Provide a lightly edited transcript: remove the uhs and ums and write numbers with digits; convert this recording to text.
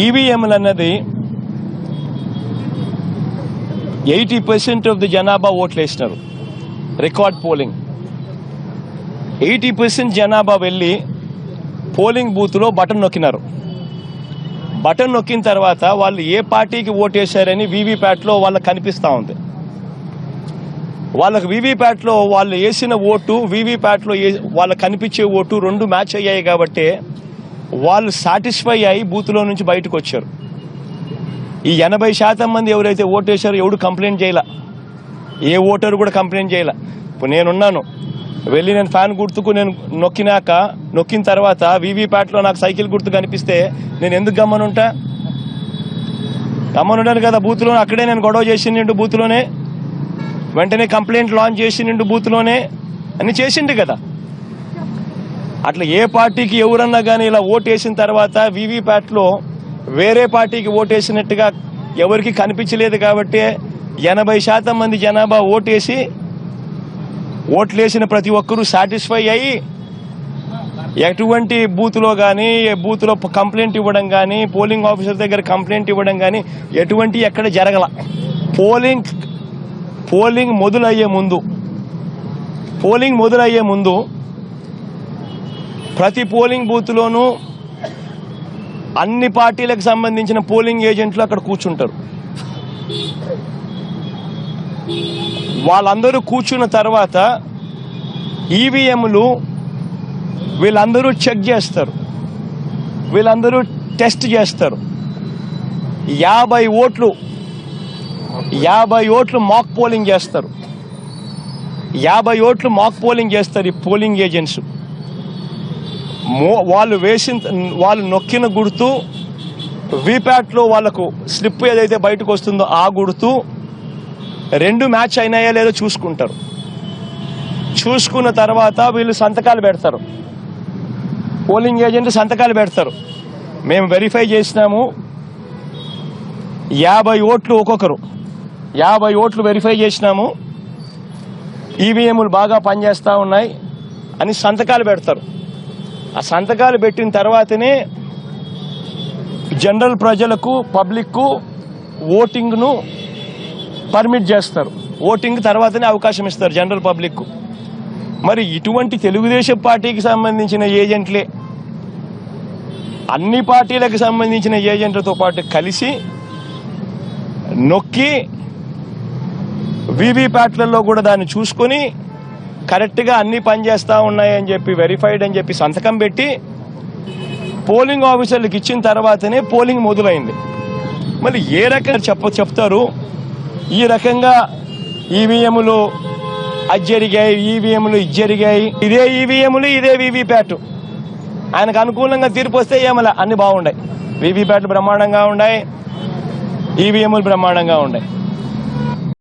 ఈవీఎంలు అన్నది 80% of the జనాభా ఓట్లు వేసినారు. రికార్డ్ పోలింగ్ 80% జనాభా వెళ్ళి పోలింగ్ బూత్లో బటన్ నొక్కినారు. బటన్ నొక్కిన తర్వాత వాళ్ళు ఏ పార్టీకి ఓటేశారని వీవీప్యాట్లో వాళ్ళకి కనిపిస్తూ ఉంది. వాళ్ళకి వీవీప్యాట్లో వాళ్ళు వేసిన ఓటు వీవీప్యాట్లో వాళ్ళకి కనిపించే ఓటు రెండు మ్యాచ్ అయ్యాయి కాబట్టి వాళ్ళు సాటిస్ఫై అయ్యి బూత్లో నుంచి బయటకు వచ్చారు. ఈ 80% మంది ఎవరైతే ఓటేశారో ఎవడు కంప్లైంట్ చేయాల, ఏ ఓటరు కూడా కంప్లైంట్ చేయాల. ఇప్పుడు నేనున్నాను, వెళ్ళి నేను ఫ్యాన్ గుర్తుకు నేను నొక్కిన తర్వాత వీవీప్యాట్లో నాకు సైకిల్ గుర్తు కనిపిస్తే నేను ఎందుకు గమ్మనుంటాను కదా. బూత్లో అక్కడే నేను గొడవ చేసిండు, బూత్లోనే వెంటనే కంప్లైంట్ లాంచ్ చేసిండు, బూత్లోనే అన్ని చేసిండు కదా. అట్లా ఏ పార్టీకి ఎవరన్నా కానీ ఇలా ఓటేసిన తర్వాత వీవీప్యాట్లో వేరే పార్టీకి ఓటేసినట్టుగా ఎవరికి కనిపించలేదు కాబట్టి 80% మంది జనాభా ఓట్లేసిన ప్రతి ఒక్కరూ సాటిస్ఫై అయ్యి ఎటువంటి బూత్లో కానీ బూత్లో కంప్లైంట్ ఇవ్వడం కానీ పోలింగ్ ఆఫీసర్ దగ్గర కంప్లైంట్ ఇవ్వడం కానీ ఎటువంటి ఎక్కడ జరగల. పోలింగ్ మొదలయ్యే ముందు ప్రతి పోలింగ్ బూత్లోనూ అన్ని పార్టీలకు సంబంధించిన పోలింగ్ ఏజెంట్లు అక్కడ కూర్చుంటారు. వాళ్ళందరూ కూర్చున్న తర్వాత ఈవీఎంలు వీళ్ళందరూ చెక్ చేస్తారు, వీళ్ళందరూ టెస్ట్ చేస్తారు. 50 ఓట్లు మాక్ పోలింగ్ చేస్తారు. 50 ఓట్లు మాక్ పోలింగ్ చేస్తారు ఈ పోలింగ్ ఏజెంట్స్. వాళ్ళు నొక్కిన గుర్తు వీప్యాట్లో వాళ్ళకు స్లిప్ ఏదైతే బయటకు వస్తుందో ఆ గుర్తు రెండు మ్యాచ్ అయినాయా లేదో చూసుకుంటారు. చూసుకున్న తర్వాత వీళ్ళు సంతకాలు పెడతారు, పోలింగ్ ఏజెంట్ సంతకాలు పెడతారు. మేము వెరిఫై చేసినాము 50 ఓట్లు ఒక్కొక్కరు 50 ఓట్లు వెరిఫై చేసినాము, ఈవీఎంలు బాగా పనిచేస్తూ ఉన్నాయి అని సంతకాలు పెడతారు. ఆ సంతకాలు పెట్టిన తర్వాతనే జనరల్ ప్రజలకు పబ్లిక్కు ఓటింగ్ను పర్మిట్ చేస్తారు. ఓటింగ్ తర్వాతనే అవకాశం ఇస్తారు జనరల్ పబ్లిక్కు. మరి ఇటువంటి తెలుగుదేశం పార్టీకి సంబంధించిన ఏజెంట్లే అన్ని పార్టీలకు సంబంధించిన ఏజెంట్లతో పాటు కలిసి నొక్కి వీవీప్యాట్లలో కూడా దాన్ని చూసుకొని కరెక్ట్గా అన్ని పనిచేస్తూ ఉన్నాయని చెప్పి వెరిఫైడ్ అని చెప్పి సంతకం పెట్టి పోలింగ్ ఆఫీసర్లకు ఇచ్చిన తర్వాతనే పోలింగ్ మొదలైంది. మళ్ళీ ఏ రకంగా చెప్తారు ఈ రకంగా ఈవీఎంలు అది జరిగాయి, ఈవీఎంలు ఇది జరిగాయి, ఇదే ఈవీఎంలు ఇదే వీవీప్యాట్. ఆయనకు అనుకూలంగా తీర్పు వస్తే ఏమలా అన్ని బాగున్నాయి, వీవీప్యాట్లు బ్రహ్మాండంగా ఉన్నాయి, ఈవీఎంలు బ్రహ్మాండంగా ఉన్నాయి.